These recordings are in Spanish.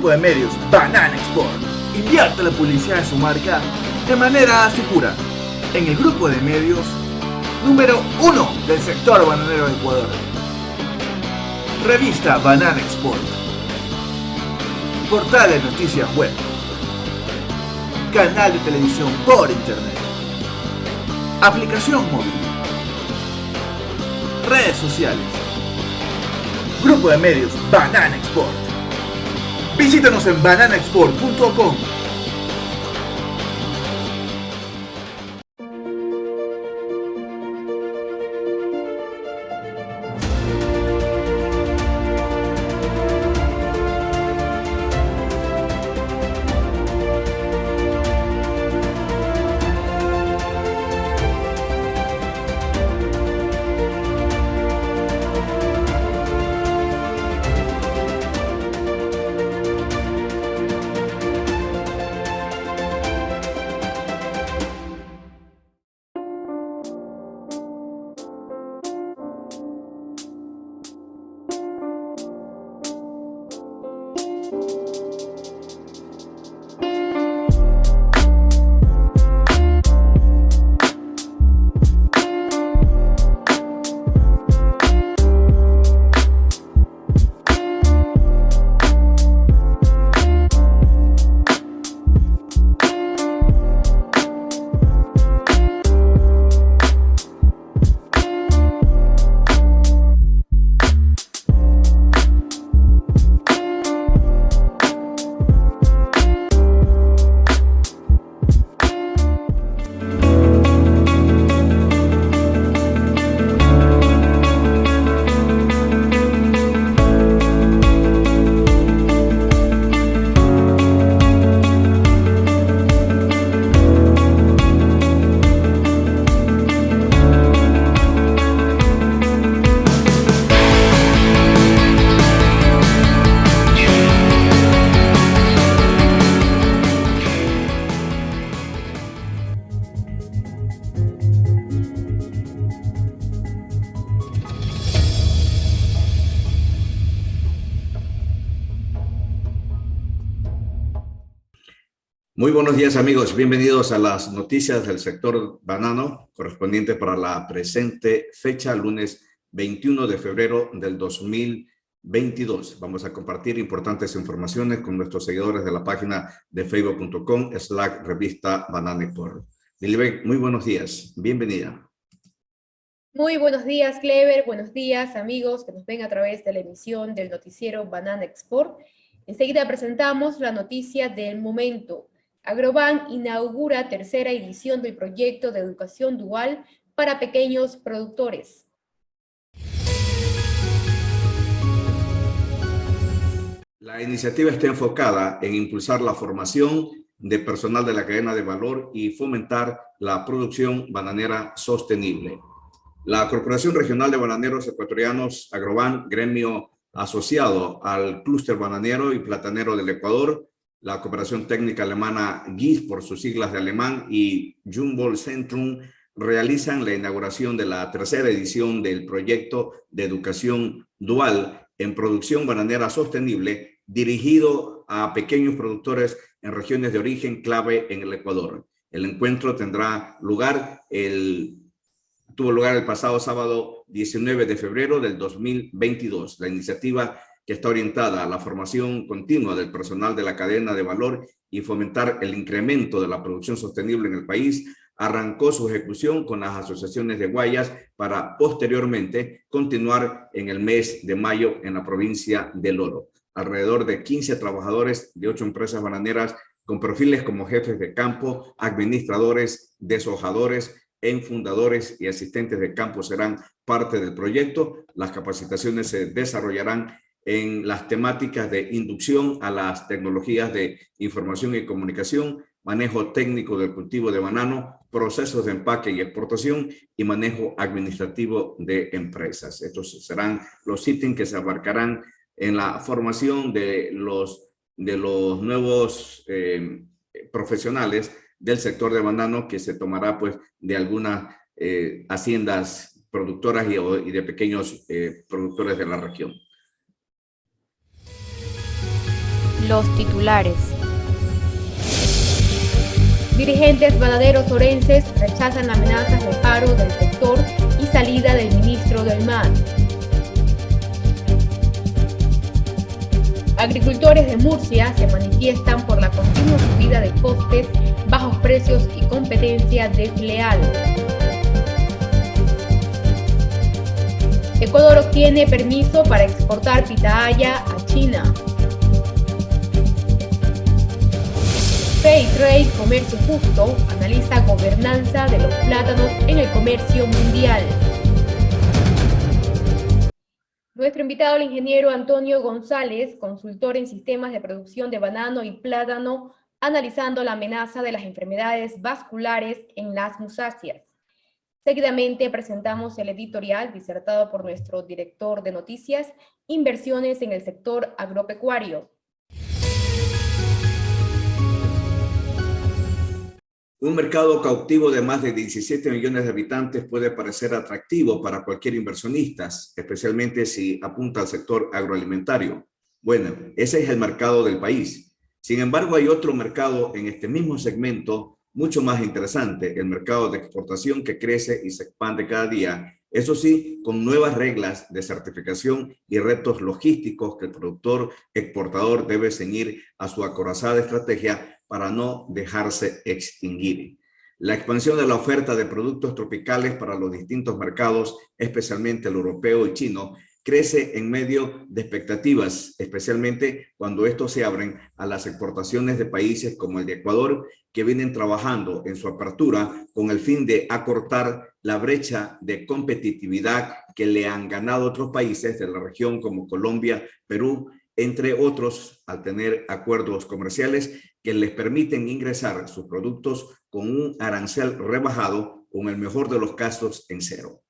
Grupo de medios Banana Export invierte la publicidad de su marca de manera segura en el grupo de medios número 1 del sector bananero de Ecuador. Revista Banana Export, portal de noticias web, canal de televisión por internet, aplicación móvil, redes sociales. Grupo de medios Banana Export. Visítanos en bananaexport.com. Muy buenos días, amigos. Bienvenidos a las noticias del sector banano correspondiente para la presente fecha, lunes 21 de febrero del 2022. Vamos a compartir importantes informaciones con nuestros seguidores de la página de facebook.com/revista Banana Export. Lilibet, muy buenos días. Bienvenida. Muy buenos días, Clever. Buenos días, amigos que nos ven a través de la emisión del noticiero Banana Export. Enseguida presentamos la noticia del momento. Agroban inaugura tercera edición del proyecto de educación dual para pequeños productores. La iniciativa está enfocada en impulsar la formación de personal de la cadena de valor y fomentar la producción bananera sostenible. La Corporación Regional de Bananeros Ecuatorianos, Agroban, gremio asociado al clúster bananero y platanero del Ecuador, la Cooperación Técnica Alemana GIS por sus siglas de alemán y Humboldt Zentrum realizan la inauguración de la tercera edición del proyecto de educación dual en producción bananera sostenible dirigido a pequeños productores en regiones de origen clave en el Ecuador. El encuentro tuvo lugar el pasado sábado 19 de febrero del 2022. La iniciativa, que está orientada a la formación continua del personal de la cadena de valor y fomentar el incremento de la producción sostenible en el país, arrancó su ejecución con las asociaciones de Guayas para posteriormente continuar en el mes de mayo en la provincia del Oro. Alrededor de 15 trabajadores de 8 empresas bananeras con perfiles como jefes de campo, administradores, deshojadores, enfundadores y asistentes de campo serán parte del proyecto. Las capacitaciones se desarrollarán en las temáticas de inducción a las tecnologías de información y comunicación, manejo técnico del cultivo de banano, procesos de empaque y exportación y manejo administrativo de empresas. Estos serán los ítems que se abarcarán en la formación de los nuevos profesionales del sector de banano, que se tomará pues de algunas haciendas productoras y de pequeños productores de la región. Los titulares. Dirigentes bananeros orenses rechazan amenazas de paro del sector y salida del ministro del MAT. Agricultores de Murcia se manifiestan por la continua subida de costes, bajos precios y competencia desleal. Ecuador obtiene permiso para exportar pitahaya a China. Fairtrade Comercio Justo analiza gobernanza de los plátanos en el comercio mundial. Nuestro invitado, el ingeniero Antonio González, consultor en sistemas de producción de banano y plátano, analizando la amenaza de las enfermedades vasculares en las musáceas. Seguidamente presentamos el editorial disertado por nuestro director de noticias, Inversiones en el sector agropecuario. Un mercado cautivo de más de 17 millones de habitantes puede parecer atractivo para cualquier inversionista, especialmente si apunta al sector agroalimentario. Bueno, ese es el mercado del país. Sin embargo, hay otro mercado en este mismo segmento mucho más interesante, el mercado de exportación que crece y se expande cada día. Eso sí, con nuevas reglas de certificación y retos logísticos que el productor exportador debe ceñir a su acorazada estrategia para no dejarse extinguir. La expansión de la oferta de productos tropicales para los distintos mercados, especialmente el europeo y chino, crece en medio de expectativas, especialmente cuando estos se abren a las exportaciones de países como el de Ecuador, que vienen trabajando en su apertura con el fin de acortar la brecha de competitividad que le han ganado otros países de la región como Colombia, Perú, entre otros, al tener acuerdos comerciales que les permiten ingresar sus productos con un arancel rebajado o en el mejor de los casos en cero.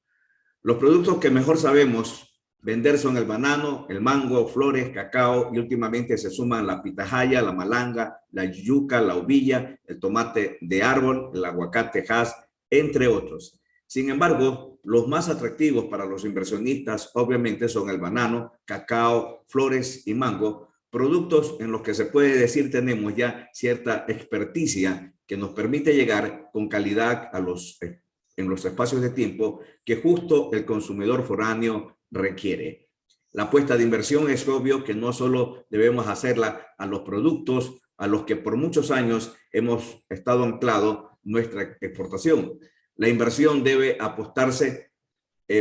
Los productos que mejor sabemos vender son el banano, el mango, flores, cacao y últimamente se suman la pitahaya, la malanga, la yuca, la uvilla, el tomate de árbol, el aguacate Hass, entre otros. Sin embargo, los más atractivos para los inversionistas obviamente son el banano, cacao, flores y mango, productos en los que se puede decir tenemos ya cierta experticia que nos permite llegar con calidad en los espacios de tiempo que justo el consumidor foráneo requiere. La apuesta de inversión es obvio que no solo debemos hacerla a los productos a los que por muchos años hemos estado anclados nuestra exportación. La inversión debe apostarse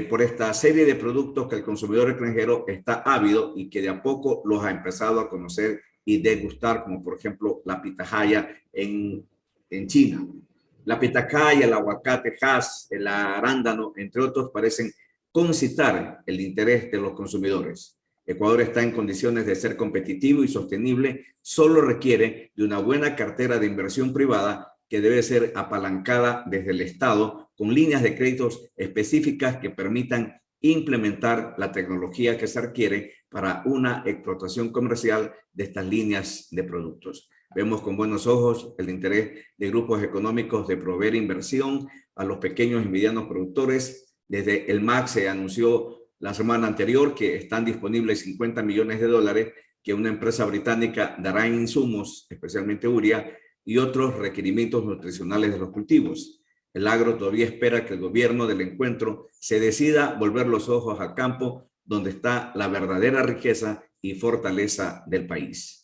por esta serie de productos que el consumidor extranjero está ávido y que de a poco los ha empezado a conocer y degustar, como por ejemplo la pitahaya en China. La pitahaya, el aguacate Hass, el arándano, entre otros, parecen concitar el interés de los consumidores. Ecuador está en condiciones de ser competitivo y sostenible, solo requiere de una buena cartera de inversión privada que debe ser apalancada desde el Estado con líneas de créditos específicas que permitan implementar la tecnología que se requiere para una explotación comercial de estas líneas de productos. Vemos con buenos ojos el interés de grupos económicos de proveer inversión a los pequeños y medianos productores. Desde el MAC se anunció la semana anterior que están disponibles 50 millones de dólares que una empresa británica dará en insumos, especialmente urea, y otros requerimientos nutricionales de los cultivos. El agro todavía espera que el gobierno del encuentro se decida volver los ojos al campo, donde está la verdadera riqueza y fortaleza del país.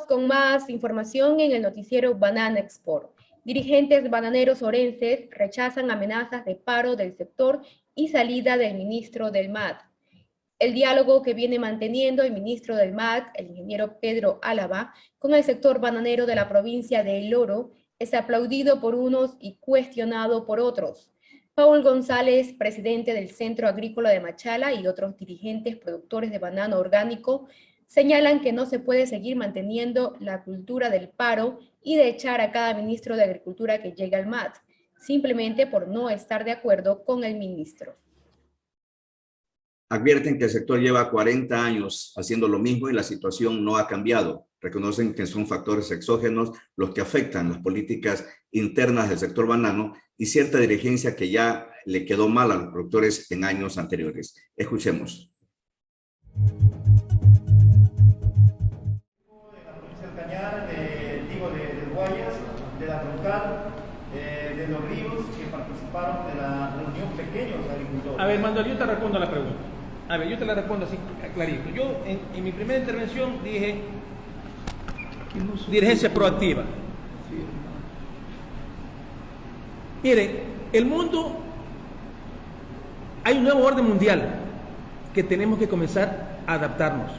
con más información en el noticiero Banana Export. Dirigentes bananeros orenses rechazan amenazas de paro del sector y salida del ministro del MAT. El diálogo que viene manteniendo el ministro del MAT, el ingeniero Pedro Álava, con el sector bananero de la provincia de El Oro, es aplaudido por unos y cuestionado por otros. Paul González, presidente del Centro Agrícola de Machala, y otros dirigentes productores de banano orgánico señalan que no se puede seguir manteniendo la cultura del paro y de echar a cada ministro de Agricultura que llegue al MAT, simplemente por no estar de acuerdo con el ministro. Advierten que el sector lleva 40 años haciendo lo mismo y la situación no ha cambiado. Reconocen que son factores exógenos los que afectan las políticas internas del sector banano y cierta dirigencia que ya le quedó mal a los productores en años anteriores. Escuchemos. De la Troncal, de los ríos que participaron de la reunión Pequeños Agricultores. A ver, Manuel, yo te respondo a la pregunta. A ver, yo te la respondo así clarito. Yo en mi primera intervención dije dirigencia proactiva. Miren, el mundo, hay un nuevo orden mundial que tenemos que comenzar a adaptarnos.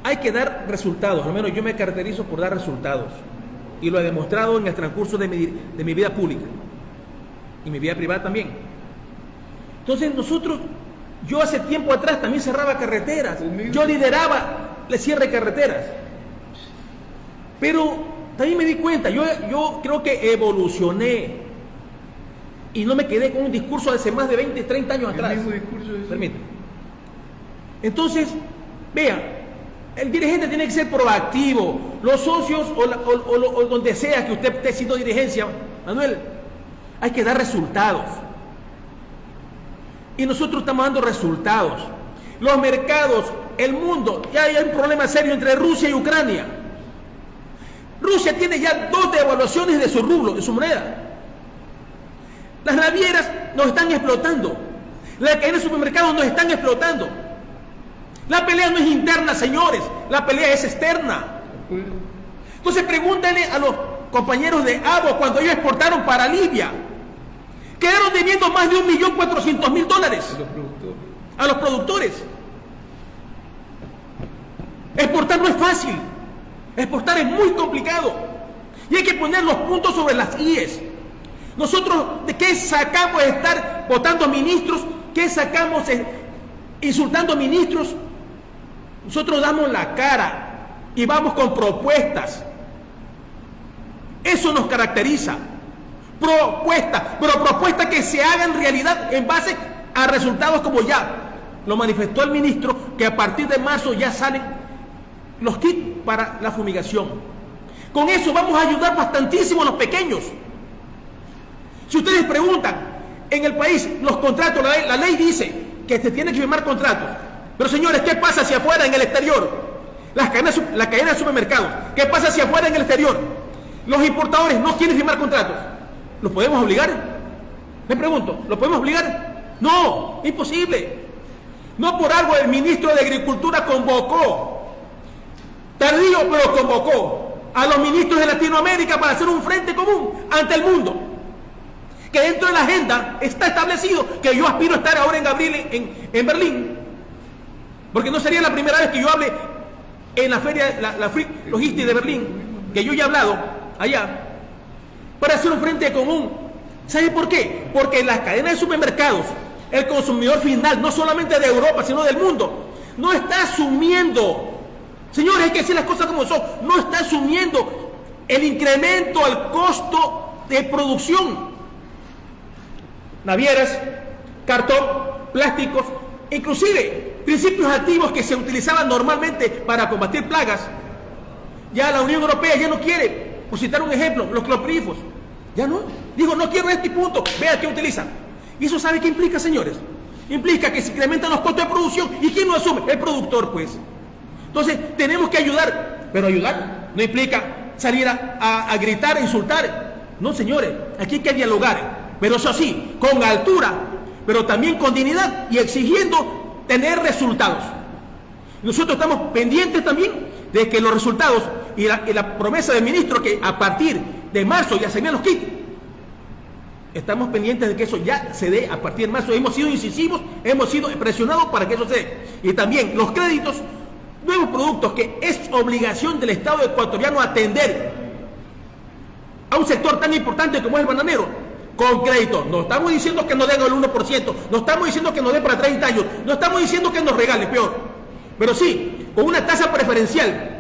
Hay que dar resultados, al menos yo me caracterizo por dar resultados. Y lo he demostrado en el transcurso de mi vida pública. Y mi vida privada también. Entonces yo hace tiempo atrás también cerraba carreteras. Yo lideraba el cierre de carreteras. Pero también me di cuenta, yo creo que evolucioné. Y no me quedé con un discurso de hace más de 20, 30 años atrás. Permítame. Entonces, vean. El dirigente tiene que ser proactivo. Los socios o donde sea que usted esté siendo dirigencia, Manuel, hay que dar resultados. Y nosotros estamos dando resultados. Los mercados, el mundo, ya hay un problema serio entre Rusia y Ucrania. Rusia tiene ya 2 devaluaciones de su rublo, de su moneda. Las navieras nos están explotando. Las cadenas de supermercados nos están explotando. La pelea no es interna, señores, la pelea es externa. Entonces pregúntenle a los compañeros de ABO cuando ellos exportaron para Libia. Quedaron debiendo más de $1.400.000 a los productores. Exportar no es fácil, exportar es muy complicado. Y hay que poner los puntos sobre las IES. Nosotros, ¿de qué sacamos estar votando ministros? ¿Qué sacamos insultando ministros? Nosotros damos la cara y vamos con propuestas. Eso nos caracteriza. Propuestas, pero propuestas que se hagan realidad en base a resultados como ya lo manifestó el ministro, que a partir de marzo ya salen los kits para la fumigación. Con eso vamos a ayudar bastantísimo a los pequeños. Si ustedes preguntan, en el país los contratos, la ley dice que se tienen que firmar contratos. Pero señores, ¿qué pasa hacia afuera en el exterior? La cadena de supermercados, ¿qué pasa hacia afuera en el exterior? Los importadores no quieren firmar contratos. ¿Los podemos obligar? Me pregunto, ¿los podemos obligar? No, imposible. No por algo el ministro de Agricultura convocó, tardío pero convocó a los ministros de Latinoamérica para hacer un frente común ante el mundo. Que dentro de la agenda está establecido que yo aspiro a estar ahora en abril en Berlín. Porque no sería la primera vez que yo hable en la feria, la Free Logistics de Berlín, que yo ya he hablado allá, para hacer un frente común. ¿Sabe por qué? Porque en las cadenas de supermercados, el consumidor final, no solamente de Europa, sino del mundo, no está asumiendo, señores, hay que decir las cosas como son, no está asumiendo el incremento al costo de producción. Navieras, cartón, plásticos, inclusive principios activos que se utilizaban normalmente para combatir plagas. Ya la Unión Europea ya no quiere, por citar un ejemplo, los clorpirifos. Ya no, digo, no quiero este punto, vea qué utilizan. ¿Y eso sabe qué implica, señores? Implica que se incrementan los costos de producción. ¿Y quién lo asume? El productor, pues. Entonces, tenemos que ayudar, pero ayudar no implica salir a gritar, a insultar. No, señores, aquí hay que dialogar, pero eso sí, con altura, pero también con dignidad y exigiendo tener resultados. Nosotros estamos pendientes también de que los resultados y la promesa del ministro que a partir de marzo ya se vean los kits. Estamos pendientes de que eso ya se dé a partir de marzo. Hemos sido incisivos, hemos sido presionados para que eso se dé. Y también los créditos, nuevos productos que es obligación del Estado ecuatoriano atender a un sector tan importante como es el bananero, con crédito. No estamos diciendo que nos den el 1%, no estamos diciendo que nos den para 30 años, no estamos diciendo que nos regalen, peor. Pero sí, con una tasa preferencial,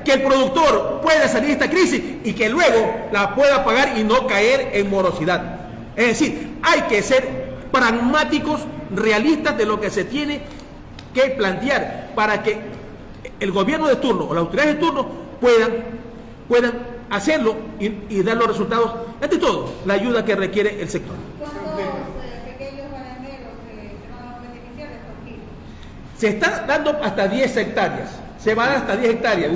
que el productor pueda salir de esta crisis y que luego la pueda pagar y no caer en morosidad. Es decir, hay que ser pragmáticos, realistas de lo que se tiene que plantear para que el gobierno de turno o las autoridades de turno puedan hacerlo y dar los resultados, ante todo, la ayuda que requiere el sector. ¿Cuántos pequeños bananeros se van a beneficiar de estos kits? Se está dando hasta 10 hectáreas. Se va hasta 10 hectáreas.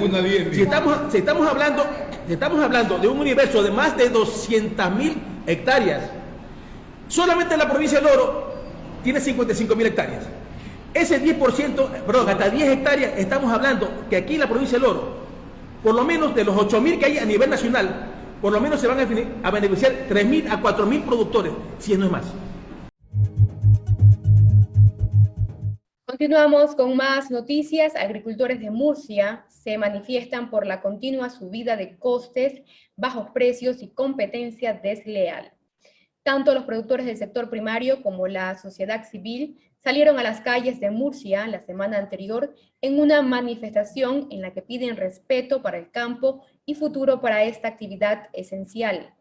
Si estamos hablando de un universo de más de 200.000 hectáreas, solamente la provincia del Oro tiene 55.000 hectáreas. Ese 10%, perdón, hasta 10 hectáreas, estamos hablando que aquí en la provincia del Oro, por lo menos de los 8.000 que hay a nivel nacional, por lo menos se van a beneficiar 3.000 a 4.000 productores, si no es más. Continuamos con más noticias. Agricultores de Murcia se manifiestan por la continua subida de costes, bajos precios y competencia desleal. Tanto los productores del sector primario como la sociedad civil salieron a las calles de Murcia la semana anterior en una manifestación en la que piden respeto para el campo y futuro para esta actividad esencial,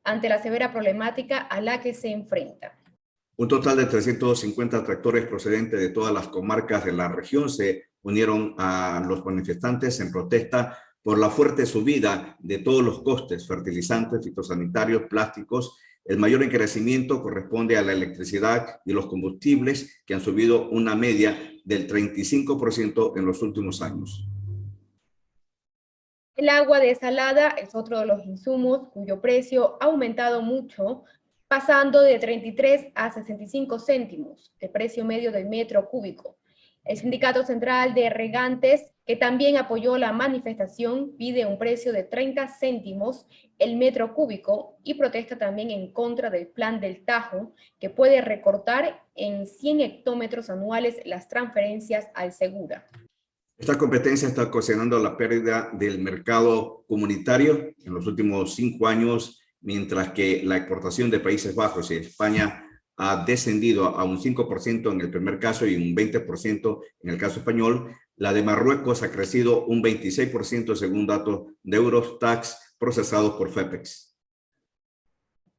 ante la severa problemática a la que se enfrenta. Un total de 350 tractores procedentes de todas las comarcas de la región se unieron a los manifestantes en protesta por la fuerte subida de todos los costes, fertilizantes, fitosanitarios, plásticos. El mayor encarecimiento corresponde a la electricidad y los combustibles, que han subido una media del 35% en los últimos años. El agua desalada es otro de los insumos cuyo precio ha aumentado mucho, pasando de 33 a 65 céntimos de precio medio del metro cúbico. El Sindicato Central de Regantes, que también apoyó la manifestación, pide un precio de 30 céntimos el metro cúbico y protesta también en contra del plan del Tajo, que puede recortar en 100 hectómetros anuales las transferencias al Segura. Esta competencia está ocasionando la pérdida del mercado comunitario en los últimos 5 años, mientras que la exportación de Países Bajos y España ha descendido a un 5% en el primer caso y un 20% en el caso español. La de Marruecos ha crecido un 26% según datos de Eurostat procesados por FEPEX.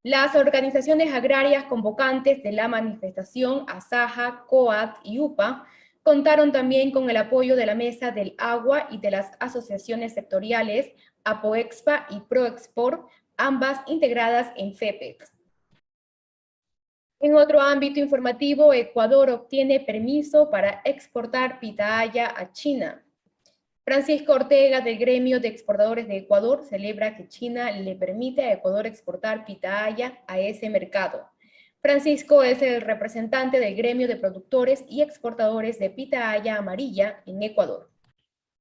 Las organizaciones agrarias convocantes de la manifestación, ASAJA, COAT y UPA, contaron también con el apoyo de la Mesa del Agua y de las asociaciones sectoriales APOEXPA y ProExport, ambas integradas en FEPEX. En otro ámbito informativo, Ecuador obtiene permiso para exportar pitahaya a China. Francisco Ortega, del Gremio de Exportadores de Ecuador, celebra que China le permite a Ecuador exportar pitahaya a ese mercado. Francisco es el representante del Gremio de Productores y Exportadores de pitahaya amarilla en Ecuador.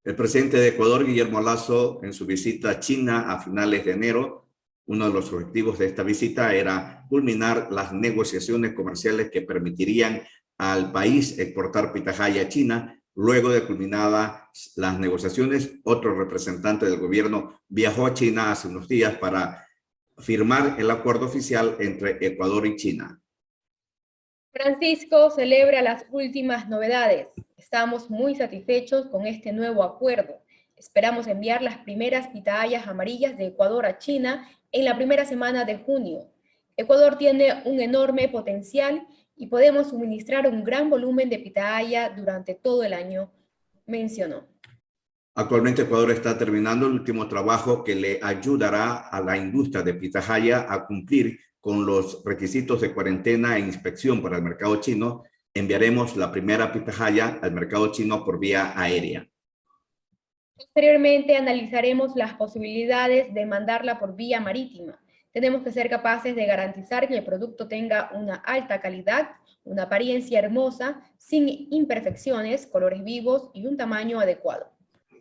El presidente de Ecuador, Guillermo Lasso, en su visita a China a finales de enero, uno de los objetivos de esta visita era culminar las negociaciones comerciales que permitirían al país exportar pitahaya a China. Luego de culminadas las negociaciones, otro representante del gobierno viajó a China hace unos días para firmar el acuerdo oficial entre Ecuador y China. Francisco celebra las últimas novedades. Estamos muy satisfechos con este nuevo acuerdo. Esperamos enviar las primeras pitahayas amarillas de Ecuador a China en la primera semana de junio. Ecuador tiene un enorme potencial y podemos suministrar un gran volumen de pitahaya durante todo el año, mencionó. Actualmente Ecuador está terminando el último trabajo que le ayudará a la industria de pitahaya a cumplir con los requisitos de cuarentena e inspección para el mercado chino. Enviaremos la primera pitahaya al mercado chino por vía aérea. Posteriormente analizaremos las posibilidades de mandarla por vía marítima. Tenemos que ser capaces de garantizar que el producto tenga una alta calidad, una apariencia hermosa, sin imperfecciones, colores vivos y un tamaño adecuado.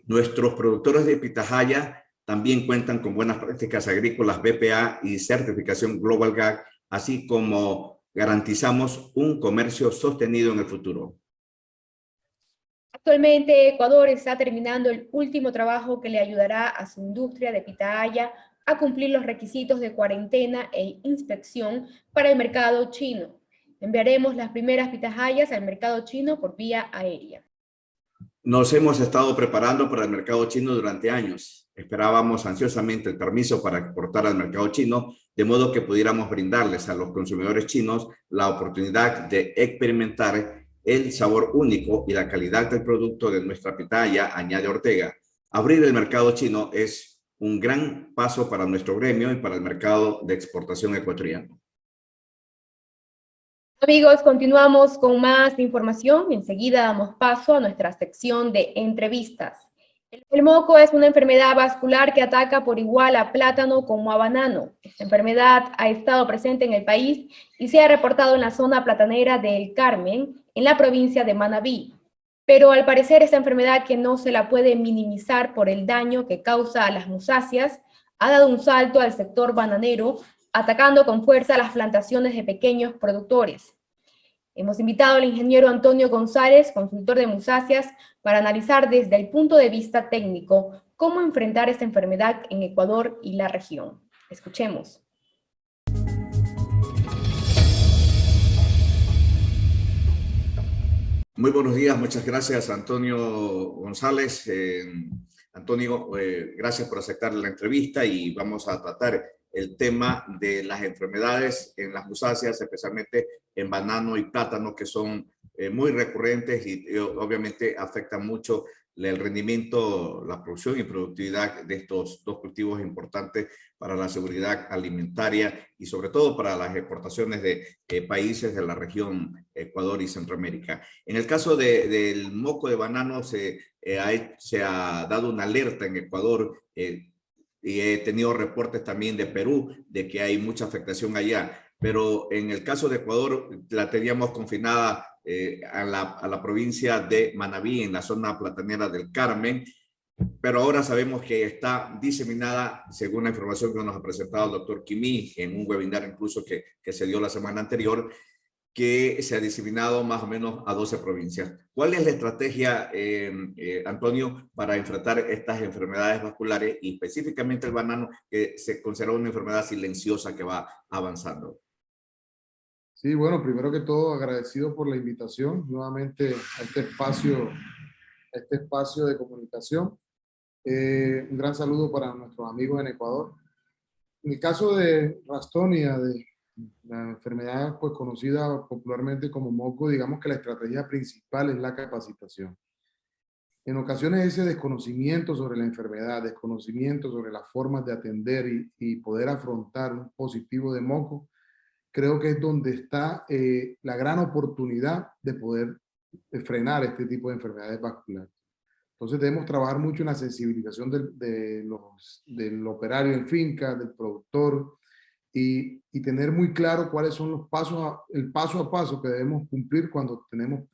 Nuestros productores de pitahaya también cuentan con buenas prácticas agrícolas BPA y certificación Global Gag, así como garantizamos un comercio sostenido en el futuro. Actualmente, Ecuador está terminando el último trabajo que le ayudará a su industria de pitahaya a cumplir los requisitos de cuarentena e inspección para el mercado chino. Enviaremos las primeras pitahayas al mercado chino por vía aérea. Nos hemos estado preparando para el mercado chino durante años. Esperábamos ansiosamente el permiso para exportar al mercado chino, de modo que pudiéramos brindarles a los consumidores chinos la oportunidad de experimentar el sabor único y la calidad del producto de nuestra pitahaya, añade Ortega. Abrir el mercado chino es un gran paso para nuestro gremio y para el mercado de exportación ecuatoriano. Amigos, continuamos con más información. Enseguida damos paso a nuestra sección de entrevistas. El moco es una enfermedad vascular que ataca por igual a plátano como a banano. Esta enfermedad ha estado presente en el país y se ha reportado en la zona platanera del Carmen, en la provincia de Manabí. Pero al parecer esta enfermedad, que no se la puede minimizar por el daño que causa a las musáceas, ha dado un salto al sector bananero, atacando con fuerza las plantaciones de pequeños productores. Hemos invitado al ingeniero Antonio González, consultor de musáceas, para analizar desde el punto de vista técnico cómo enfrentar esta enfermedad en Ecuador y la región. Escuchemos. Muy buenos días, muchas gracias Antonio González. Antonio, gracias por aceptar la entrevista y vamos a tratar el tema de las enfermedades en las musáceas, especialmente en banano y plátano, que son muy recurrentes y obviamente afectan mucho el rendimiento, la producción y productividad de estos dos cultivos importantes para la seguridad alimentaria y sobre todo para las exportaciones de países de la región Ecuador y Centroamérica. En el caso del moco de banano se ha dado una alerta en Ecuador y he tenido reportes también de Perú de que hay mucha afectación allá. Pero en el caso de Ecuador la teníamos confinada a la provincia de Manabí, en la zona platanera del Carmen, pero ahora sabemos que está diseminada, según la información que nos ha presentado el doctor Quimí en un webinar incluso que se dio la semana anterior, que se ha diseminado más o menos a 12 provincias. ¿Cuál es la estrategia, Antonio, para enfrentar estas enfermedades vasculares y específicamente el banano, que se considera una enfermedad silenciosa que va avanzando? Sí, bueno, primero que todo agradecido por la invitación nuevamente a este espacio de comunicación. Un gran saludo para nuestros amigos en Ecuador. En el caso de Ralstonia, de la enfermedad pues conocida popularmente como moco, digamos que la estrategia principal es la capacitación. En ocasiones ese desconocimiento sobre la enfermedad, desconocimiento sobre las formas de atender y poder afrontar un positivo de moco, creo que es donde está la gran oportunidad de poder frenar este tipo de enfermedades vasculares. Entonces debemos trabajar mucho en la sensibilización del operario en finca, del productor, y tener muy claro cuáles son el paso a paso que debemos cumplir cuando tenemos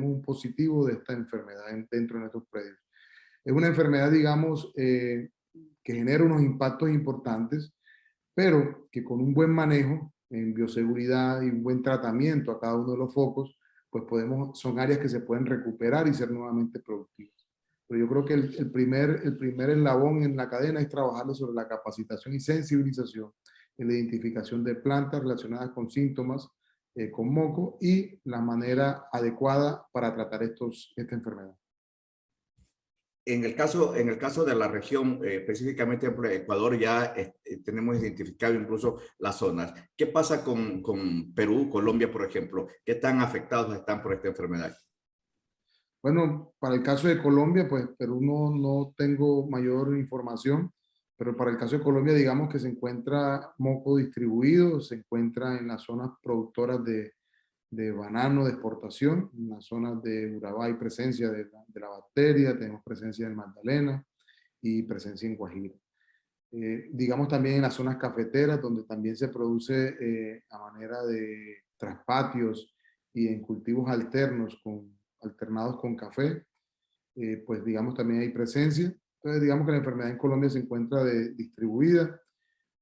un positivo de esta enfermedad dentro de nuestros predios. Es una enfermedad, digamos, que genera unos impactos importantes, pero que con un buen manejo en bioseguridad y un buen tratamiento a cada uno de los focos, pues son áreas que se pueden recuperar y ser nuevamente productivas. Pero yo creo que el primer eslabón en la cadena es trabajar sobre la capacitación y sensibilización en la identificación de plantas relacionadas con síntomas, con moco y la manera adecuada para tratar esta enfermedad. En el caso de la región, específicamente en Ecuador, ya tenemos identificado incluso las zonas. ¿Qué pasa con Perú, Colombia, por ejemplo? ¿Qué tan afectados están por esta enfermedad? Bueno, para el caso de Colombia, pues Perú no tengo mayor información, pero para el caso de Colombia, digamos que se encuentra moco distribuido, se encuentra en las zonas productoras de banano de exportación. En las zonas de Urabá hay presencia de la bacteria, tenemos presencia en Magdalena y presencia en Guajira. digamos también en las zonas cafeteras, donde también se produce a manera de traspatios y en cultivos alternados con café, pues digamos también hay presencia. Entonces digamos que la enfermedad en Colombia se encuentra distribuida,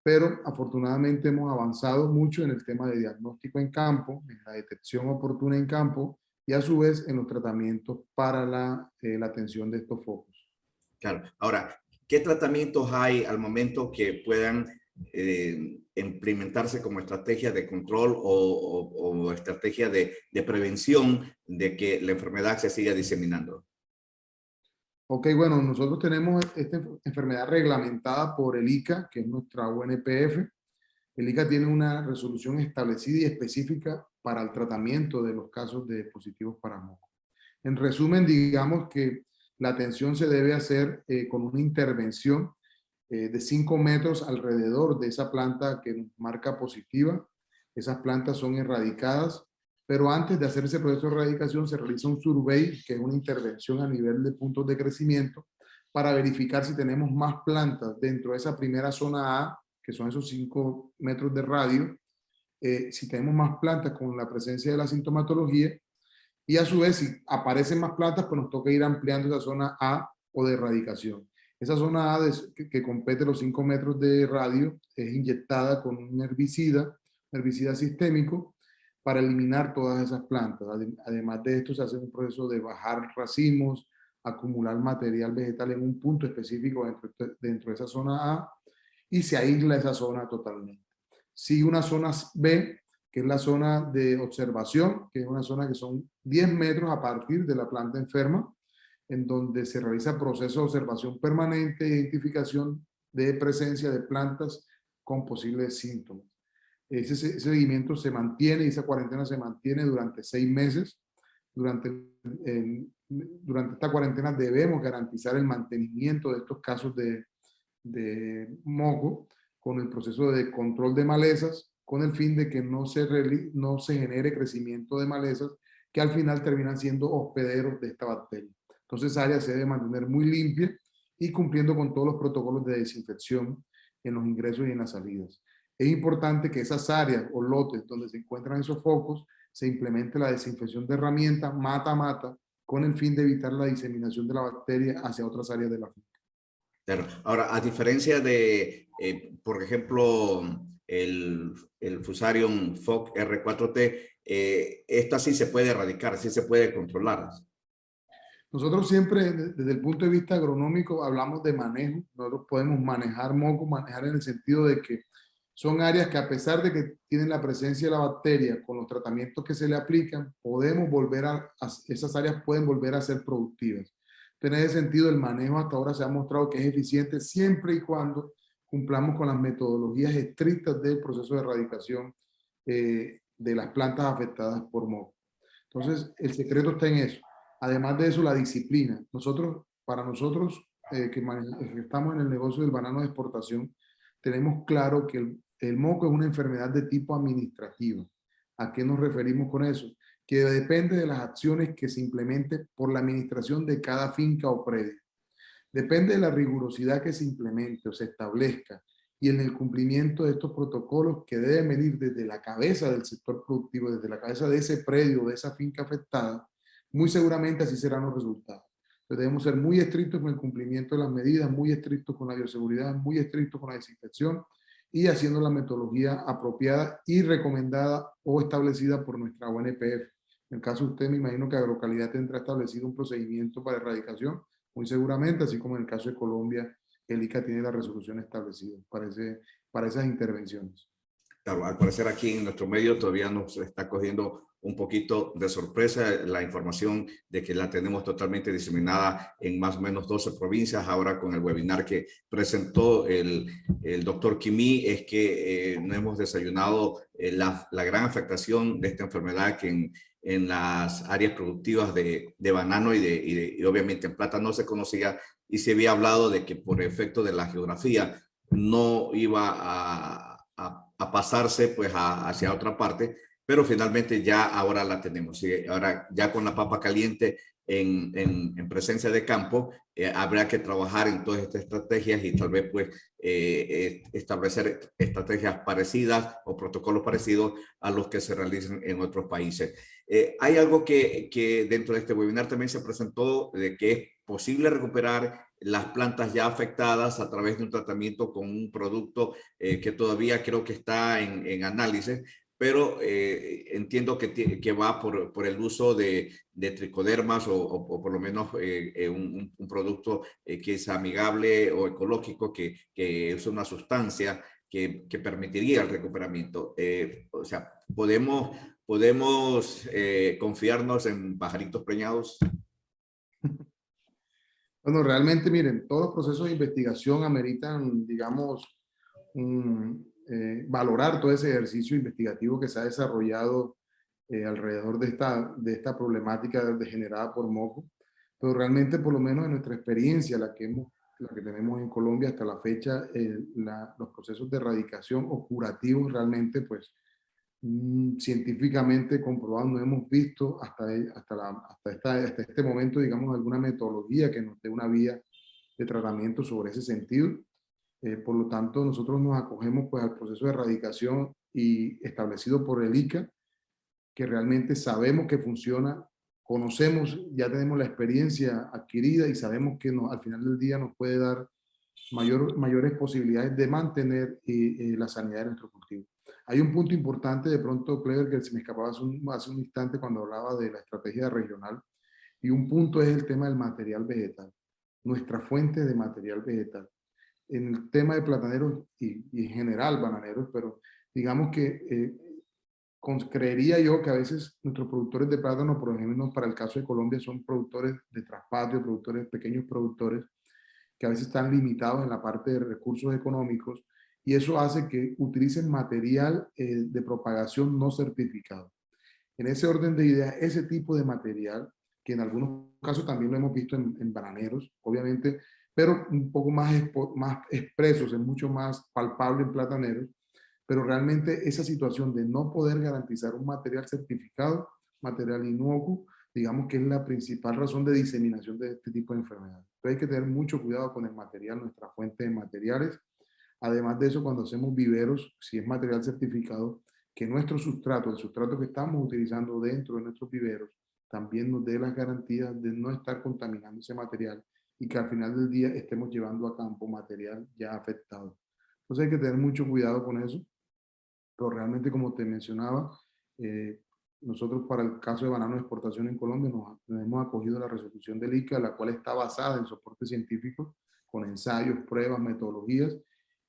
pero afortunadamente hemos avanzado mucho en el tema de diagnóstico en campo, en la detección oportuna en campo y a su vez en los tratamientos para la atención de estos focos. Claro. Ahora, ¿qué tratamientos hay al momento que puedan implementarse como estrategia de control o estrategia de prevención de que la enfermedad se siga diseminando? Ok, bueno, nosotros tenemos esta enfermedad reglamentada por el ICA, que es nuestra UNPF. El ICA tiene una resolución establecida y específica para el tratamiento de los casos de positivos para moco. En resumen, digamos que la atención se debe hacer con una intervención de 5 metros alrededor de esa planta que marca positiva. Esas plantas son erradicadas, pero antes de hacer ese proceso de erradicación se realiza un survey, que es una intervención a nivel de puntos de crecimiento, para verificar si tenemos más plantas dentro de esa primera zona A, que son esos 5 metros de radio, si tenemos más plantas con la presencia de la sintomatología, y a su vez si aparecen más plantas, pues nos toca ir ampliando esa zona A o de erradicación. Esa zona A que compete los 5 metros de radio es inyectada con un herbicida sistémico, para eliminar todas esas plantas. Además de esto, se hace un proceso de bajar racimos, acumular material vegetal en un punto específico dentro de esa zona A, y se aísla esa zona totalmente. Sigue una zona B, que es la zona de observación, que es una zona que son 10 metros a partir de la planta enferma, en donde se realiza proceso de observación permanente e identificación de presencia de plantas con posibles síntomas. Ese seguimiento se mantiene y esa cuarentena se mantiene durante 6 meses. Durante esta cuarentena debemos garantizar el mantenimiento de estos casos de moco con el proceso de control de malezas, con el fin de que no se genere crecimiento de malezas que al final terminan siendo hospederos de esta bacteria. Entonces esa área se debe mantener muy limpia y cumpliendo con todos los protocolos de desinfección en los ingresos y en las salidas. Es importante que esas áreas o lotes donde se encuentran esos focos se implemente la desinfección de herramientas mata-mata con el fin de evitar la diseminación de la bacteria hacia otras áreas de la finca. Claro. Ahora, a diferencia de, por ejemplo, el Fusarium FOC R4T, esta sí se puede erradicar, sí se puede controlar. Nosotros siempre, desde el punto de vista agronómico, hablamos de manejo. Nosotros podemos manejar moco, manejar en el sentido de que son áreas que, a pesar de que tienen la presencia de la bacteria, con los tratamientos que se le aplican, esas áreas pueden volver a ser productivas. En ese sentido, el manejo hasta ahora se ha mostrado que es eficiente siempre y cuando cumplamos con las metodologías estrictas del proceso de erradicación de las plantas afectadas por moco. Entonces, el secreto está en eso. Además de eso, la disciplina. Para nosotros que estamos en el negocio del banano de exportación, tenemos claro que el moco es una enfermedad de tipo administrativo. ¿A qué nos referimos con eso? Que depende de las acciones que se implementen por la administración de cada finca o predio. Depende de la rigurosidad que se implemente o se establezca y en el cumplimiento de estos protocolos que deben venir desde la cabeza del sector productivo, desde la cabeza de ese predio, de esa finca afectada, muy seguramente así serán los resultados. Entonces debemos ser muy estrictos con el cumplimiento de las medidas, muy estrictos con la bioseguridad, muy estrictos con la desinfección y haciendo la metodología apropiada y recomendada o establecida por nuestra UNPF. En el caso de usted, me imagino que Agrocalidad tendrá establecido un procedimiento para erradicación, muy seguramente, así como en el caso de Colombia, el ICA tiene la resolución establecida para esas intervenciones. Claro, al parecer aquí en nuestro medio todavía nos está cogiendo un poquito de sorpresa la información de que la tenemos totalmente diseminada en más o menos 12 provincias. Ahora con el webinar que presentó el doctor Quimí es que no hemos desayunado la gran afectación de esta enfermedad que en las áreas productivas de banano y obviamente en plátano no se conocía y se había hablado de que por efecto de la geografía no iba a pasarse pues hacia otra parte, pero finalmente ya ahora la tenemos. Y ahora ya con la papa caliente en presencia de campo, habrá que trabajar en todas estas estrategias y tal vez pues establecer estrategias parecidas o protocolos parecidos a los que se realizan en otros países. Hay algo que dentro de este webinar también se presentó, de que es posible recuperar las plantas ya afectadas a través de un tratamiento con un producto que todavía creo que está en análisis, pero entiendo que va por el uso de tricodermas o por lo menos un producto que es amigable o ecológico, que es una sustancia que permitiría el recuperamiento. O sea, ¿podemos confiarnos en pajaritos preñados? Bueno, realmente, miren, todos los procesos de investigación ameritan, digamos, valorar todo ese ejercicio investigativo que se ha desarrollado alrededor de esta problemática generada por moco, pero realmente, por lo menos en nuestra experiencia, la que tenemos en Colombia hasta la fecha, los procesos de erradicación o curativos realmente, pues, científicamente comprobados, no hemos visto hasta este momento, digamos, alguna metodología que nos dé una vía de tratamiento sobre ese sentido. Por lo tanto, nosotros nos acogemos pues al proceso de erradicación y establecido por el ICA, que realmente sabemos que funciona, conocemos, ya tenemos la experiencia adquirida y sabemos que al final del día nos puede dar mayores posibilidades de mantener la sanidad de nuestro cultivo. Hay un punto importante, de pronto, Clever, que se me escapaba hace un instante cuando hablaba de la estrategia regional, y un punto es el tema del material vegetal, nuestra fuente de material vegetal. En el tema de plataneros y en general bananeros, pero digamos que creería yo que a veces nuestros productores de plátano, por ejemplo, para el caso de Colombia, son productores de traspatio, pequeños productores, que a veces están limitados en la parte de recursos económicos, y eso hace que utilicen material de propagación no certificado. En ese orden de ideas, ese tipo de material, que en algunos casos también lo hemos visto en bananeros, obviamente, pero un poco más expresos, es mucho más palpable en plataneros, pero realmente esa situación de no poder garantizar un material certificado, material inocuo, digamos que es la principal razón de diseminación de este tipo de enfermedades. Entonces hay que tener mucho cuidado con el material, nuestra fuente de materiales. Además de eso, cuando hacemos viveros, si es material certificado, que nuestro sustrato, el sustrato que estamos utilizando dentro de nuestros viveros, también nos dé las garantías de no estar contaminando ese material y que al final del día estemos llevando a campo material ya afectado. Entonces hay que tener mucho cuidado con eso, pero realmente, como te mencionaba, nosotros para el caso de banano de exportación en Colombia nos hemos acogido a la resolución del ICA, la cual está basada en soporte científico, con ensayos, pruebas, metodologías,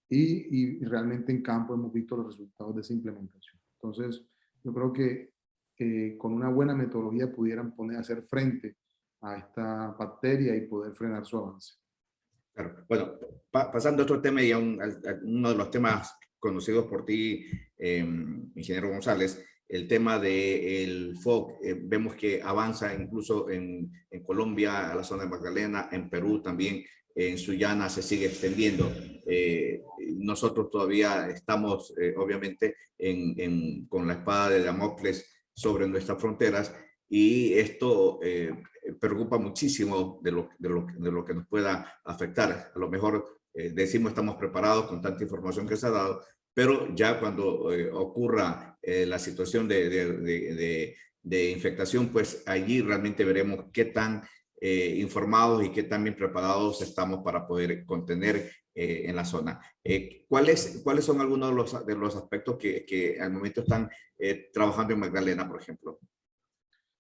y realmente en campo hemos visto los resultados de esa implementación. Entonces, yo creo que con una buena metodología pudieran hacer frente a esta bacteria y poder frenar su avance. Claro. Bueno, pasando a otro tema y a uno de los temas conocidos por ti, ingeniero González, el tema del FOC, vemos que avanza incluso en Colombia, a la zona de Magdalena, en Perú también, en Sullana se sigue extendiendo. Nosotros todavía estamos, obviamente, con la espada de Damocles sobre nuestras fronteras, y esto preocupa muchísimo de lo que nos pueda afectar. A lo mejor decimos estamos preparados con tanta información que se ha dado, pero ya cuando ocurra la situación de infectación, pues allí realmente veremos qué tan informados y qué tan bien preparados estamos para poder contener en la zona. ¿Cuáles son algunos de los aspectos que al momento están trabajando en Magdalena, por ejemplo?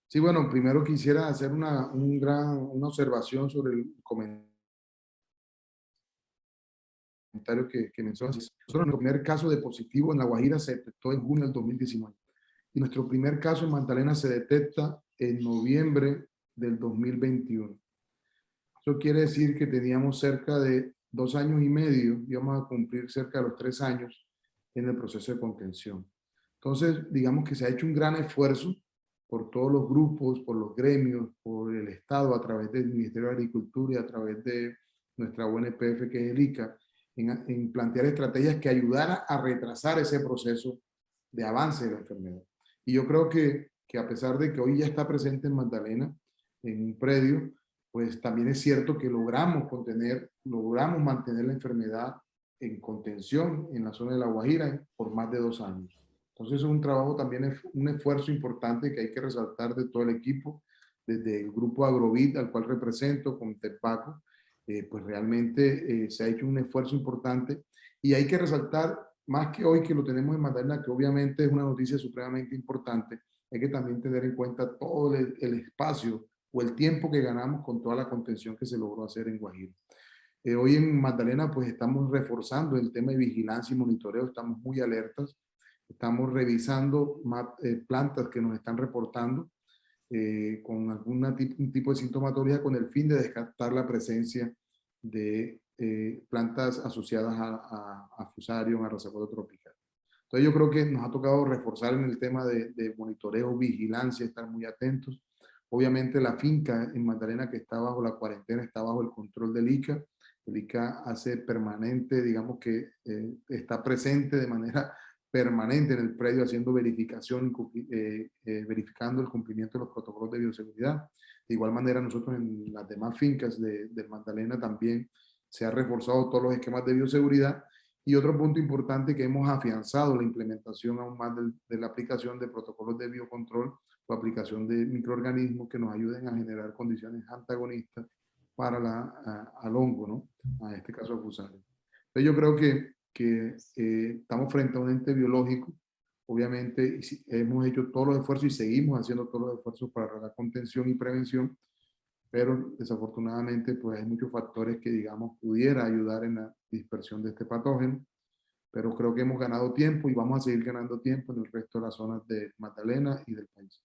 Sí, bueno, primero quisiera hacer una observación sobre el comentario que mencionas. Nosotros, nuestro primer caso de positivo en La Guajira se detectó en junio del 2019. Y nuestro primer caso en Magdalena se detecta en noviembre del 2021. Eso quiere decir que teníamos cerca de 2 años y medio, íbamos a cumplir cerca de los 3 años en el proceso de contención. Entonces, digamos que se ha hecho un gran esfuerzo por todos los grupos, por los gremios, por el Estado, a través del Ministerio de Agricultura y a través de nuestra UNPF, que es el ICA, en plantear estrategias que ayudaran a retrasar ese proceso de avance de la enfermedad. Y yo creo que a pesar de que hoy ya está presente en Magdalena, en un predio, pues también es cierto que logramos mantener la enfermedad en contención en la zona de La Guajira por más de 2 años. Entonces es un trabajo también, un esfuerzo importante que hay que resaltar de todo el equipo, desde el grupo Agrovit, al cual represento, con Tepaco, pues realmente se ha hecho un esfuerzo importante y hay que resaltar, más que hoy que lo tenemos en Magdalena, que obviamente es una noticia supremamente importante, hay que también tener en cuenta todo el espacio o el tiempo que ganamos con toda la contención que se logró hacer en Guajira. Hoy en Magdalena pues estamos reforzando el tema de vigilancia y monitoreo, estamos muy alertas, estamos revisando plantas que nos están reportando con un tipo de sintomatología con el fin de descartar la presencia de plantas asociadas a Fusarium, a Racecola tropical. Entonces yo creo que nos ha tocado reforzar en el tema de monitoreo, vigilancia, estar muy atentos. Obviamente la finca en Magdalena que está bajo la cuarentena está bajo el control del ICA. El ICA hace permanente, digamos que está presente de manera permanente en el predio haciendo verificación, verificando el cumplimiento de los protocolos de bioseguridad. De igual manera nosotros en las demás fincas de Magdalena también se ha reforzado todos los esquemas de bioseguridad. Y otro punto importante que hemos afianzado la implementación aún más de la aplicación de protocolos de biocontrol o aplicación de microorganismos que nos ayuden a generar condiciones antagonistas para al hongo, ¿no? A este caso a Fusarium. Entonces yo creo que estamos frente a un ente biológico, obviamente hemos hecho todos los esfuerzos y seguimos haciendo todos los esfuerzos para la contención y prevención, pero desafortunadamente pues hay muchos factores que digamos pudiera ayudar en la dispersión de este patógeno, pero creo que hemos ganado tiempo y vamos a seguir ganando tiempo en el resto de las zonas de Magdalena y del país.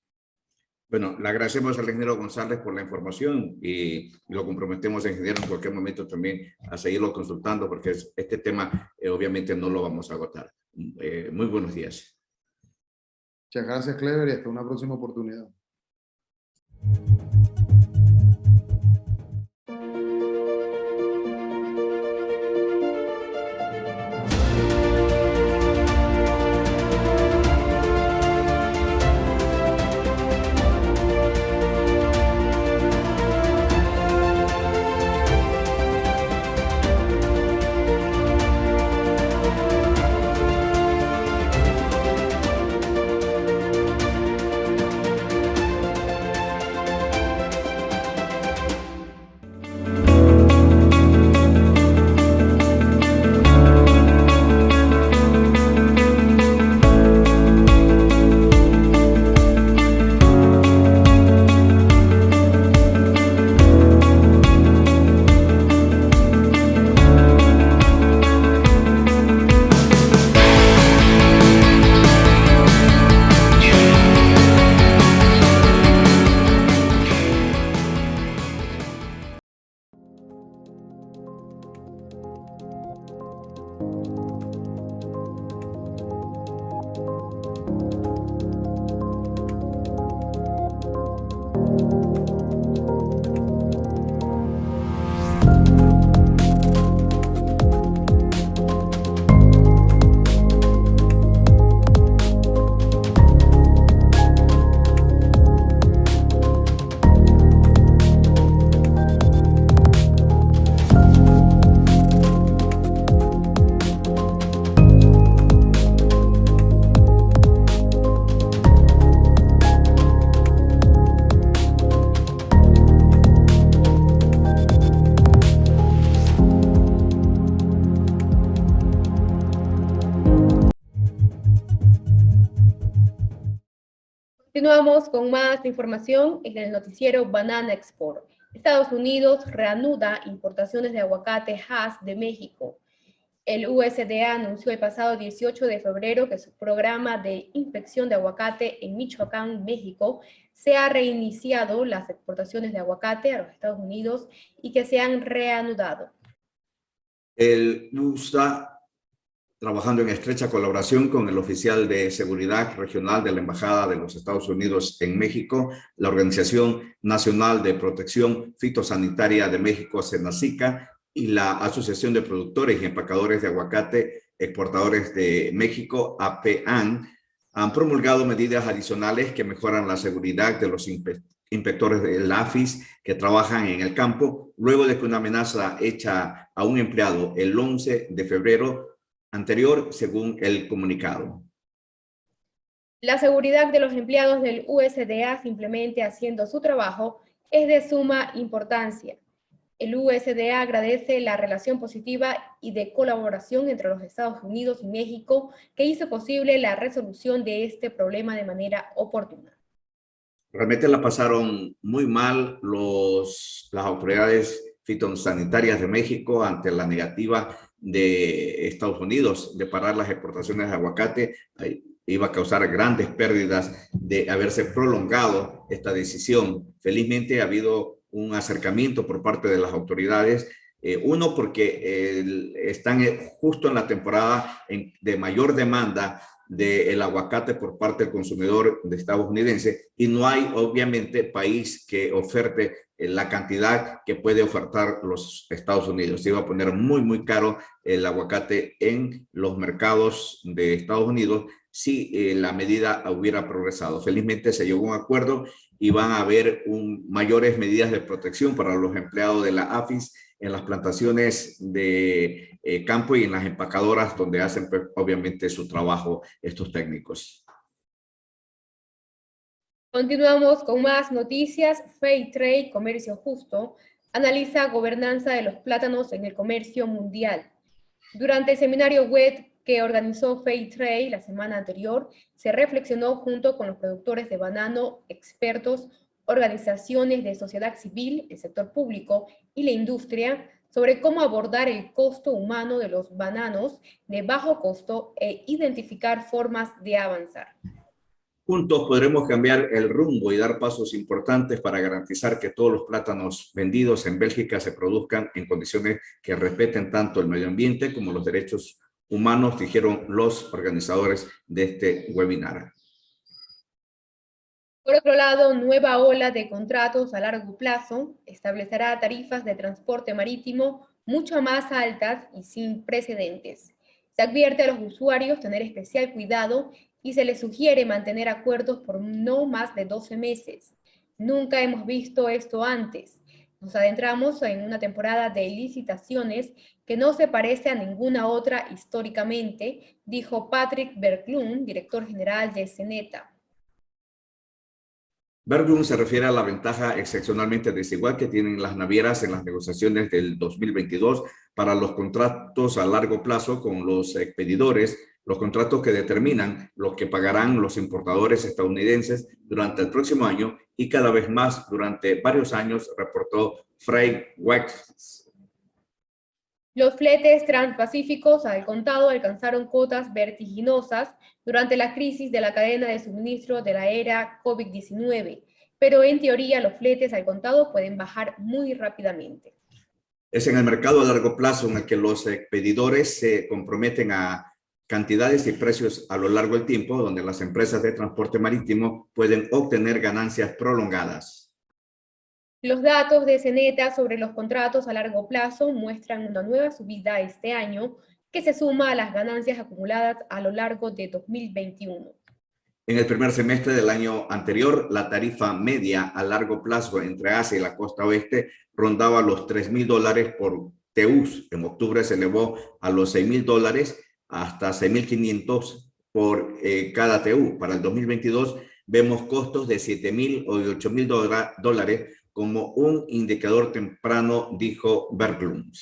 Bueno, le agradecemos al ingeniero González por la información y lo comprometemos, ingeniero, en cualquier momento también a seguirlo consultando porque este tema obviamente no lo vamos a agotar. Muy buenos días. Muchas gracias, Clever, y hasta una próxima oportunidad. Continuamos con más información en el noticiero Banana Export. Estados Unidos reanuda importaciones de aguacate Hass de México. El USDA anunció el pasado 18 de febrero que su programa de inspección de aguacate en Michoacán, México, se ha reiniciado las exportaciones de aguacate a los Estados Unidos y que se han reanudado. El USA trabajando en estrecha colaboración con el oficial de seguridad regional de la Embajada de los Estados Unidos en México, la Organización Nacional de Protección Fitosanitaria de México, SENACICA, y la Asociación de Productores y Empacadores de Aguacate Exportadores de México, APAN, han promulgado medidas adicionales que mejoran la seguridad de los inspectores del AFIS que trabajan en el campo, luego de que una amenaza hecha a un empleado el 11 de febrero anterior, según el comunicado. La seguridad de los empleados del USDA simplemente haciendo su trabajo es de suma importancia. El USDA agradece la relación positiva y de colaboración entre los Estados Unidos y México que hizo posible la resolución de este problema de manera oportuna. Realmente la pasaron muy mal las autoridades fitosanitarias de México ante la negativa de Estados Unidos de parar las exportaciones de aguacate. Iba a causar grandes pérdidas de haberse prolongado esta decisión. Felizmente ha habido un acercamiento por parte de las autoridades. Uno, porque están justo en la temporada de mayor demanda del aguacate por parte del consumidor estadounidense, y no hay obviamente país que oferte la cantidad que puede ofertar los Estados Unidos. Se iba a poner muy, muy caro el aguacate en los mercados de Estados Unidos si la medida hubiera progresado. Felizmente se llegó a un acuerdo y van a haber mayores medidas de protección para los empleados de la AFIS en las plantaciones de campo y en las empacadoras donde hacen obviamente su trabajo estos técnicos. Continuamos con más noticias. Fair Trade, Comercio Justo, analiza gobernanza de los plátanos en el comercio mundial. Durante el seminario web que organizó Fair Trade la semana anterior, se reflexionó junto con los productores de banano, expertos, organizaciones de sociedad civil, el sector público y la industria sobre cómo abordar el costo humano de los bananos de bajo costo e identificar formas de avanzar. Juntos podremos cambiar el rumbo y dar pasos importantes para garantizar que todos los plátanos vendidos en Bélgica se produzcan en condiciones que respeten tanto el medio ambiente como los derechos humanos, dijeron los organizadores de este webinar. Por otro lado, nueva ola de contratos a largo plazo establecerá tarifas de transporte marítimo mucho más altas y sin precedentes. Se advierte a los usuarios tener especial cuidado y se les sugiere mantener acuerdos por no más de 12 meses. Nunca hemos visto esto antes. Nos adentramos en una temporada de licitaciones que no se parece a ninguna otra históricamente, dijo Patrick Berglund, director general de Ceneta. Berglund se refiere a la ventaja excepcionalmente desigual que tienen las navieras en las negociaciones del 2022 para los contratos a largo plazo con los expedidores, los contratos que determinan lo que pagarán los importadores estadounidenses durante el próximo año y cada vez más durante varios años, reportó FreightWaves. Los fletes transpacíficos al contado alcanzaron cotas vertiginosas durante la crisis de la cadena de suministro de la era COVID-19, pero en teoría los fletes al contado pueden bajar muy rápidamente. Es en el mercado a largo plazo en el que los expedidores se comprometen a cantidades y precios a lo largo del tiempo, donde las empresas de transporte marítimo pueden obtener ganancias prolongadas. Los datos de Ceneta sobre los contratos a largo plazo muestran una nueva subida este año que se suma a las ganancias acumuladas a lo largo de 2021. En el primer semestre del año anterior, la tarifa media a largo plazo entre Asia y la costa oeste rondaba los $3,000 por TEUs. En octubre se elevó a los $6,000 hasta 6,500 por cada TEU. Para el 2022 vemos costos de 7,000 o de 8,000 dólares como un indicador temprano, dijo Berglund.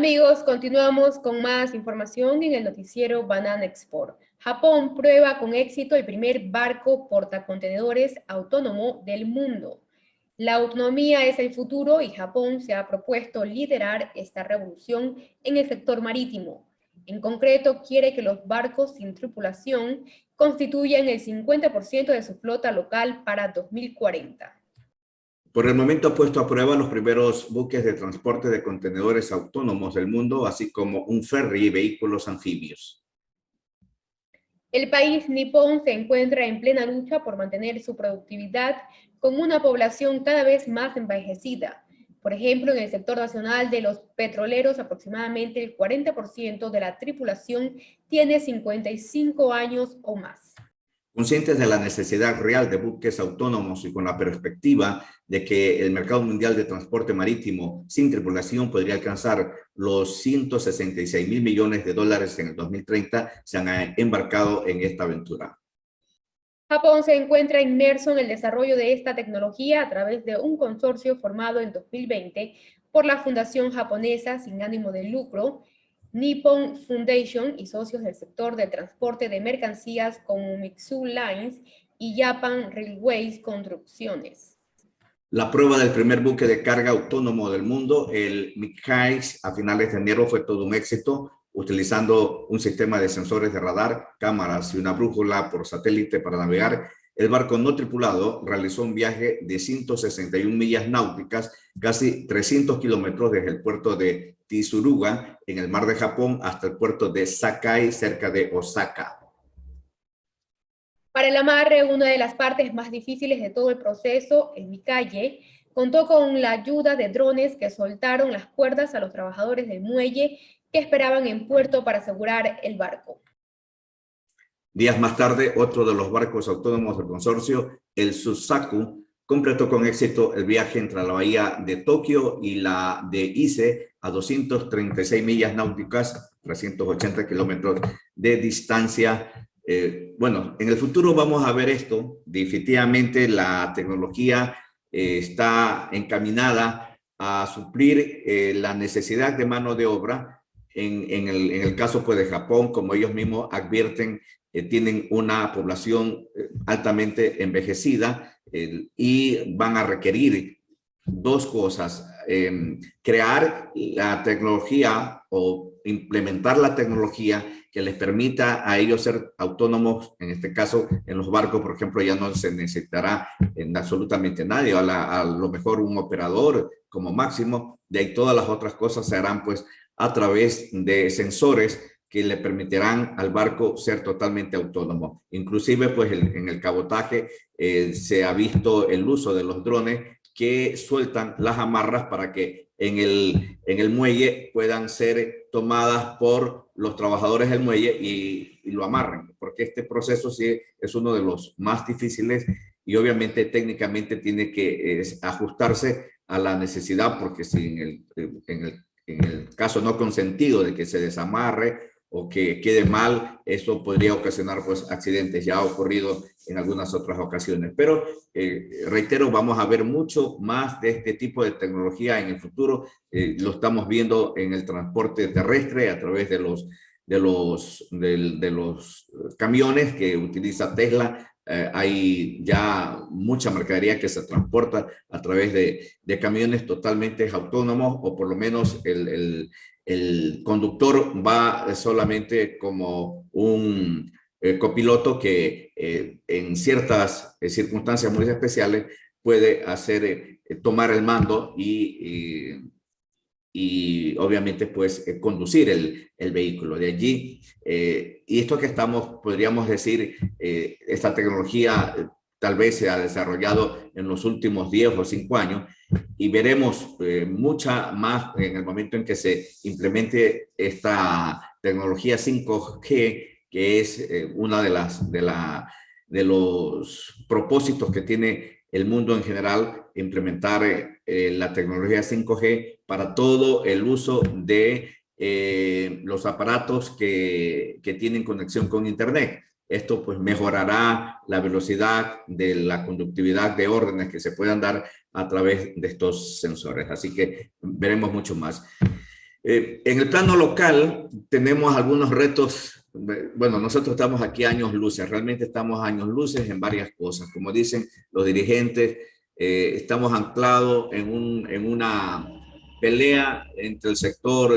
Amigos, continuamos con más información en el noticiero Banana Export. Japón prueba con éxito el primer barco portacontenedores autónomo del mundo. La autonomía es el futuro y Japón se ha propuesto liderar esta revolución en el sector marítimo. En concreto, quiere que los barcos sin tripulación constituyan el 50% de su flota local para 2040. Por el momento ha puesto a prueba los primeros buques de transporte de contenedores autónomos del mundo, así como un ferry y vehículos anfibios. El país nipón se encuentra en plena lucha por mantener su productividad con una población cada vez más envejecida. Por ejemplo, en el sector nacional de los petroleros, aproximadamente el 40% de la tripulación tiene 55 años o más. Conscientes de la necesidad real de buques autónomos y con la perspectiva de que el mercado mundial de transporte marítimo sin tripulación podría alcanzar los 166.000 millones de dólares en el 2030, se han embarcado en esta aventura. Japón se encuentra inmerso en el desarrollo de esta tecnología a través de un consorcio formado en 2020 por la Fundación Japonesa sin ánimo de lucro, Nippon Foundation y socios del sector de transporte de mercancías como Mitsui Lines y Japan Railways Construcciones. La prueba del primer buque de carga autónomo del mundo, el Mikai, a finales de enero fue todo un éxito, utilizando un sistema de sensores de radar, cámaras y una brújula por satélite para navegar. El barco no tripulado realizó un viaje de 161 millas náuticas, casi 300 kilómetros desde el puerto de Tsuruga, en el mar de Japón, hasta el puerto de Sakai, cerca de Osaka. Para el amarre, una de las partes más difíciles de todo el proceso, el Mikaye, contó con la ayuda de drones que soltaron las cuerdas a los trabajadores del muelle que esperaban en puerto para asegurar el barco. Días más tarde, otro de los barcos autónomos del consorcio, el Susaku, completó con éxito el viaje entre la bahía de Tokio y la de Ise a 236 millas náuticas, 380 kilómetros de distancia. Bueno, en el futuro vamos a ver esto. Definitivamente la tecnología está encaminada a suplir la necesidad de mano de obra. En el caso pues, de Japón, como ellos mismos advierten, tienen una población altamente envejecida y van a requerir dos cosas. Crear la tecnología o implementar la tecnología que les permita a ellos ser autónomos. En este caso, en los barcos, por ejemplo, ya no se necesitará en absolutamente nadie, a lo mejor un operador como máximo. De ahí todas las otras cosas se harán pues a través de sensores que le permitirán al barco ser totalmente autónomo. Inclusive pues en el cabotaje se ha visto el uso de los drones que sueltan las amarras para que en el muelle puedan ser tomadas por los trabajadores del muelle y lo amarren, porque este proceso sí es uno de los más difíciles y obviamente técnicamente tiene que ajustarse a la necesidad, porque si en el caso no consentido de que se desamarre o que quede mal, eso podría ocasionar pues accidentes. Ya ha ocurrido en algunas otras ocasiones. Pero reitero, vamos a ver mucho más de este tipo de tecnología en el futuro. Lo estamos viendo en el transporte terrestre a través de los camiones que utiliza Tesla. Hay ya mucha mercadería que se transporta a través de camiones totalmente autónomos, o por lo menos el conductor va solamente como un copiloto que en ciertas circunstancias muy especiales puede hacer tomar el mando y obviamente pues conducir el vehículo. De allí, y esto que estamos, podríamos decir, esta tecnología tal vez se ha desarrollado en los últimos 10 o 5 años y veremos mucha más en el momento en que se implemente esta tecnología 5G, que es una de los propósitos que tiene el mundo en general, implementar la tecnología 5G para todo el uso de los aparatos que tienen conexión con Internet. Esto pues mejorará la velocidad de la conductividad de órdenes que se puedan dar a través de estos sensores. Así que veremos mucho más. En el plano local tenemos algunos retos. Bueno, nosotros estamos aquí años luces, realmente estamos años luces en varias cosas. Como dicen los dirigentes, estamos anclados en una pelea entre el sector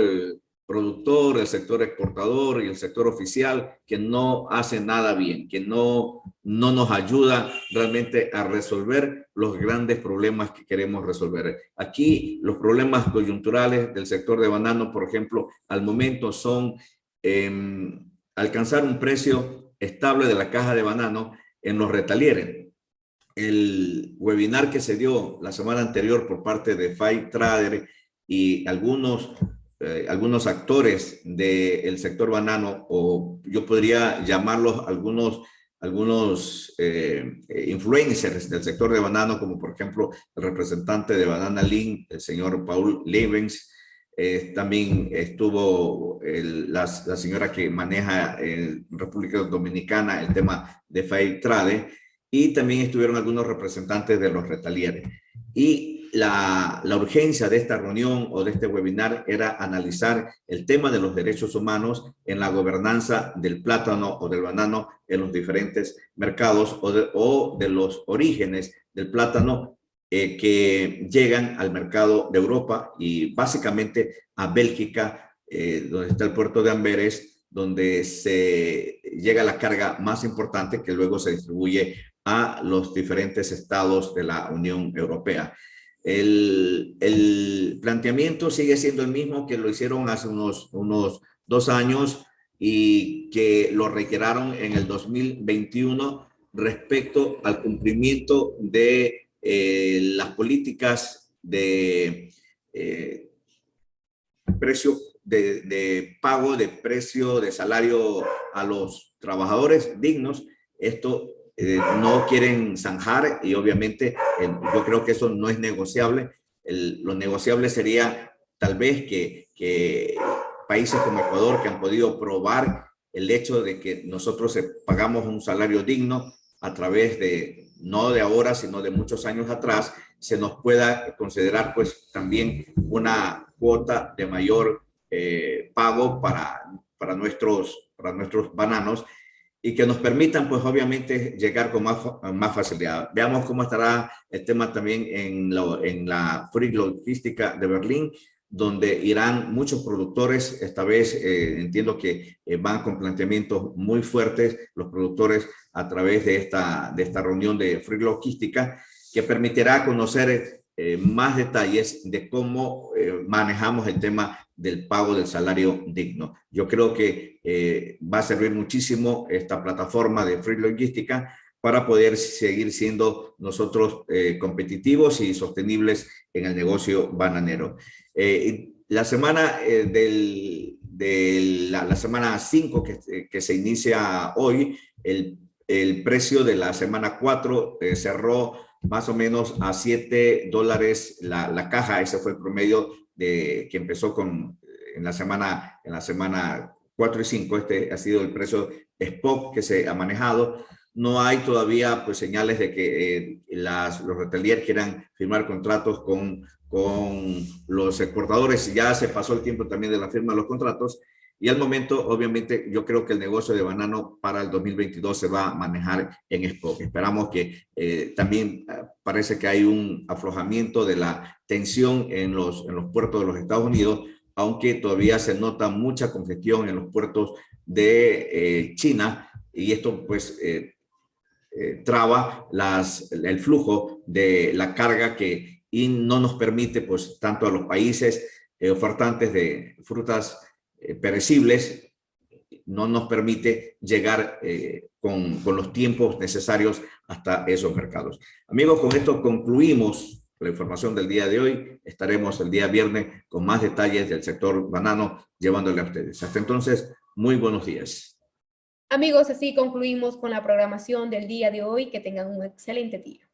productor, el sector exportador y el sector oficial, que no hace nada bien, que no nos ayuda realmente a resolver los grandes problemas que queremos resolver. Aquí los problemas coyunturales del sector de banano, por ejemplo, al momento son alcanzar un precio estable de la caja de banano en los retalieres. El webinar que se dio la semana anterior por parte de Fight Trader y algunos actores del sector banano, o yo podría llamarlos algunos influencers del sector de banano, como por ejemplo el representante de Banana Link, el señor Paul Levens. También estuvo la señora que maneja en República Dominicana el tema de Fight Trade, y también estuvieron algunos representantes de los retalieres. Y la urgencia de esta reunión o de este webinar era analizar el tema de los derechos humanos en la gobernanza del plátano o del banano en los diferentes mercados, o de los orígenes del plátano que llegan al mercado de Europa y básicamente a Bélgica, donde está el puerto de Amberes, donde se llega la carga más importante que luego se distribuye a los diferentes estados de la Unión Europea. El planteamiento sigue siendo el mismo que lo hicieron hace unos 2 años y que lo reiteraron en el 2021 respecto al cumplimiento de las políticas de precio de pago de precio de salario a los trabajadores dignos. Esto no quieren zanjar, y obviamente yo creo que eso no es negociable. Lo negociable sería tal vez que países como Ecuador, que han podido probar el hecho de que nosotros pagamos un salario digno a través de, no de ahora, sino de muchos años atrás, se nos pueda considerar pues también una cuota de mayor pago para nuestros bananos, y que nos permitan pues obviamente llegar con más facilidad. Veamos cómo estará el tema también en la Free Logística de Berlín, donde irán muchos productores. Esta vez entiendo que van con planteamientos muy fuertes los productores a través de esta reunión de Free Logística, que permitirá conocer más detalles de cómo manejamos el tema del pago del salario digno. Yo creo que va a servir muchísimo esta plataforma de Free Logística para poder seguir siendo nosotros competitivos y sostenibles en el negocio bananero. La semana la semana 5 que se inicia hoy, el precio de la semana 4 cerró más o menos a $7 la caja. Ese fue el promedio que empezó en la semana 4 y 5. Este ha sido el precio spot que se ha manejado. No hay todavía pues señales de que los retaileros quieran firmar contratos con los exportadores. Ya se pasó el tiempo también de la firma de los contratos, y al momento obviamente yo creo que el negocio de banano para el 2022 se va a manejar en spot. Esperamos que también parece que hay un aflojamiento de la tensión en los puertos de los Estados Unidos, aunque todavía se nota mucha congestión en los puertos de China, y esto pues traba el flujo de la carga y no nos permite pues tanto a los países ofertantes de frutas perecibles, no nos permite llegar con los tiempos necesarios hasta esos mercados. Amigos, con esto concluimos la información del día de hoy. Estaremos el día viernes con más detalles del sector banano llevándole a ustedes. Hasta entonces, muy buenos días. Amigos, así concluimos con la programación del día de hoy. Que tengan un excelente día.